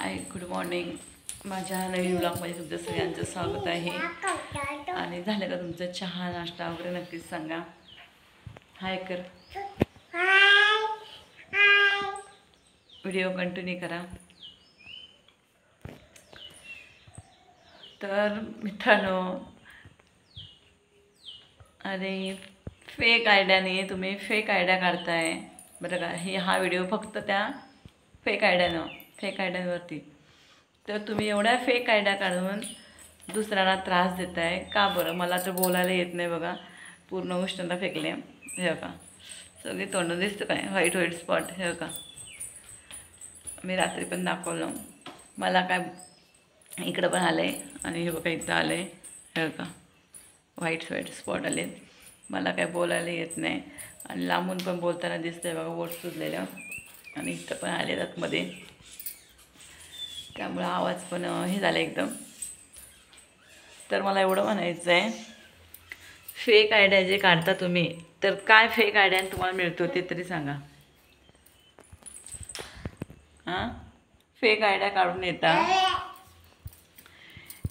हाय, good morning. माझ्या नवीन ब्लॉगमध्ये तुमचं सगळ्यांचं स्वागत आहे. आणि झालं का तुमचं चहा नाश्ता वगैरे नक्कीच सांगा. हाय कर, व्हिडिओ कंटिन्यू करा. तर मित्रांनो, अरे फेक आयडियाने तुम्ही फेक आयडिया काढताय बरं का. हा व्हिडिओ फक्त त्या फेक आयडियांवरती. तर तुम्ही एवढ्या फेक आयडिया काढून दुसऱ्यांना त्रास देताय का बरं. मला तर बोलायला येत नाही बघा. पूर्ण उष्णता फेकले हे का. सगळे तोंड दिसतं काय व्हाईट व्हाईट स्पॉट हे का. मी रात्री पण दाखवलं. मला काय इकडं पण आलं आहे आणि हे बघा इथं आलं आहे हे का. व्हाईट स्पॉट आले. मला काय बोलायला येत नाही आणि लांबून पण बोलताना दिसतं आहे बघा. बोट सुजलेलं आणि इथं पण आले आतमध्ये. त्यामुळं आवाज पण हे झालं एकदम. तर मला एवढं म्हणायचं आहे, फेक आयडिया जे काढता तुम्ही, तर काय फेक आयडियाने तुम्हाला मिळतो ते तरी सांगा. हां, फेक आयडिया काढून येता.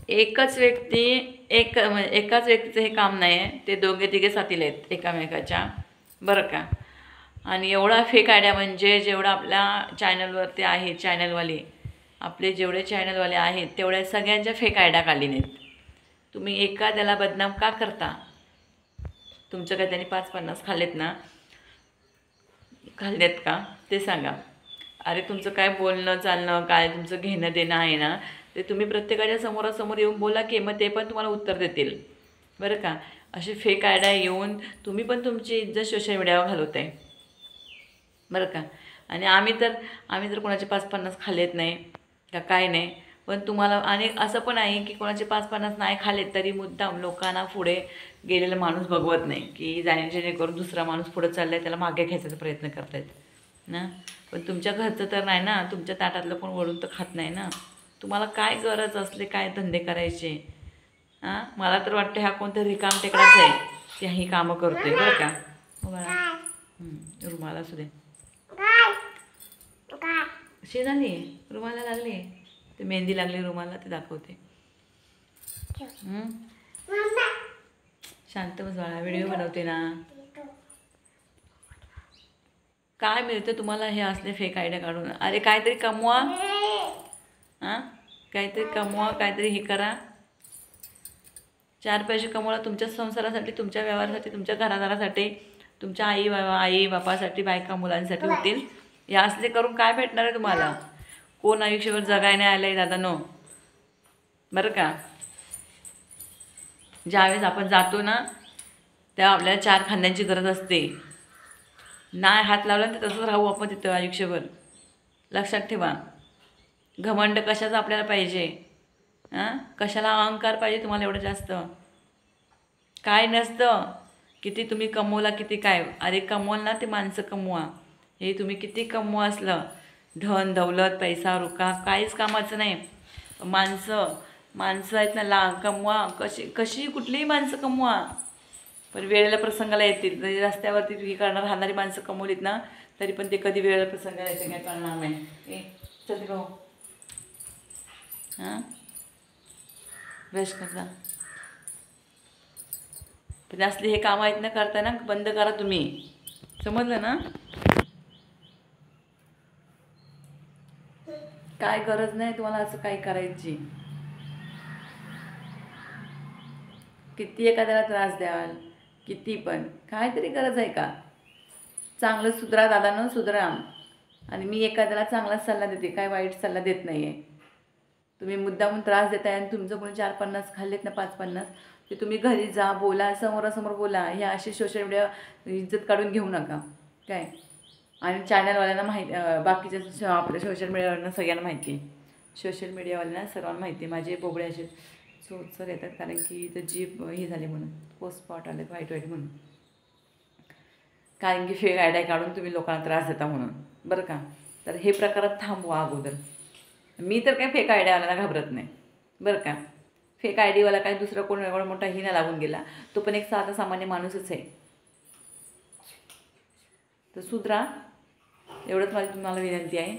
एकाच व्यक्तीचं हे काम नाही आहे. ते दोघे तिघे साथीला आहेत एकामेकाच्या बरं का. आणि एवढा फेक आयडिया म्हणजे जेवढा आपल्या चॅनलवरती आहे, चॅनलवाले आपले जेवढे चॅनलवाले आहेत तेवढ्या सगळ्यांच्या फेक आयडिया काढली नाहीत. तुम्ही एखाद्याला बदनाम का करता. तुमचं काय त्यांनी 5-50 खाल्लेत का ते सांगा. अरे तुमचं काय बोलणं चालणं काय तुमचं घेणं देणं आहे ना, ते तुम्ही प्रत्येकाच्या समोरासमोर येऊन बोला की मग ते पण तुम्हाला उत्तर देतील बरं का. असे फेक आयडिया येऊन तुम्ही पण तुमची इज्जत सोशल मीडियावर घालवत आहे बरं का. आणि आम्ही तर कोणाचे 5-50 खाल्लेत नाही का काय नाही. पण तुम्हाला आणि असं पण आहे की कोणाचे 5-50 नाही खाल्लेत तरी मुद्दाम लोकांना पुढे गेलेला माणूस बघवत नाही की जेणेकरून दुसरा माणूस पुढे चालला आहे त्याला मागे घ्यायचा प्रयत्न करतायत ना. पण तुमच्या घरचं तर नाही ना. तुमच्या ताटातलं कोण वळून तर खात नाही ना. तुम्हाला काय गरज असले काय धंदे करायचे. हां, मला तर वाटतं ह्या कोणतं रिकाम टेकडाच आहे की ही कामं करतोय बरं का. रुमाला असू दे शेजारी रुमाला लागली. ते मेहंदी लागली रुमाला ते दाखवते. शांत बस बाळा, व्हिडिओ बनवते ना. काय मिळतं तुम्हाला हे असले फेक आयडिया काढून. अरे काहीतरी कमवा. हां, काहीतरी कमवा, काहीतरी हे करा. 4 पैसे कमवा तुमच्या संसारासाठी, तुमच्या व्यवहारासाठी, तुमच्या घरादारासाठी, तुमच्या आई बापासाठी, बायका मुलांसाठी होतील. हे असले करून काय भेटणार आहे तुम्हाला. कोण आयुष्यभर जगाय नाही आलं आहे दादानो बरं का. ज्यावेळेस आपण जातो ना तेव्हा आपल्याला 4 खांद्यांची गरज असते. नाही हात लावला तर तसंच राहू आपण तिथं आयुष्यभर. लक्षात ठेवा. घमंड कशाचा आपल्याला पाहिजे. हां, कशाला अहंकार पाहिजे तुम्हाला एवढं जास्त. काय नसतं. किती तुम्ही कमवला किती काय. अरे कमवाल ना ते माणसं कमवा. हे तुम्ही किती कमवा असलं धन दौलत पैसा रुका काहीच कामाचं नाही. माणसं आहेत ना कमवा. कशी कुठलीही माणसं कमवा. पण वेळेला प्रसंगाला येतील. जरी रस्त्यावरती ही राहणारी माणसं कमवलीत ना तरी पण ते कधी वेळेला प्रसंगाला येते काय कळणार नाही. चल गो. हां, ब्रश करता. पण असले हे कामं आहेत ना करताना बंद करा तुम्ही. समजलं ना. काय गरज नाही तुम्हाला असं काही करायची. किती एखाद्याला त्रास द्याल किती पण काहीतरी गरज आहे का. चांगलं सुधरा दादानं सुधरा. आणि मी एखाद्याला चांगलाच सल्ला देते काय वाईट सल्ला देत नाही आहे. तुम्ही मुद्दामून त्रास देताय आणि तुमचं कोणी 4-50 खाल्लेत ना 5-50 ते तुम्ही घरी जा बोला समोरासमोर बोला. हे असे सोशल मीडिया इज्जत काढून घेऊ नका काय. आणि चॅनलवाल्यांना बाकीच्या आपल्या सोशल मीडियावरनं सगळ्यांना माहिती आहे. सोशल मीडियावाल्यांना सर्वांना माहिती आहे. माझे बोबडे असे सोचर येतात कारण की इथं जीभ हे झाले म्हणून पोस्ट स्पॉट आले व्हाईट म्हणून. कारण की फेक आयडिया काढून तुम्ही लोकांना त्रास देता म्हणून बरं का. तर हे प्रकारात थांबवा अगोदर. मी तर काही फेक आयडियावाल्याला घाबरत नाही बरं का. फेक आयडियावाला काय दुसरा कोण एवढा मोठा हिना लागून गेला. तो पण एक साधा सामान्य माणूसच आहे. तर सुधरा एवढंच माझी तुम्हाला विनंती आहे.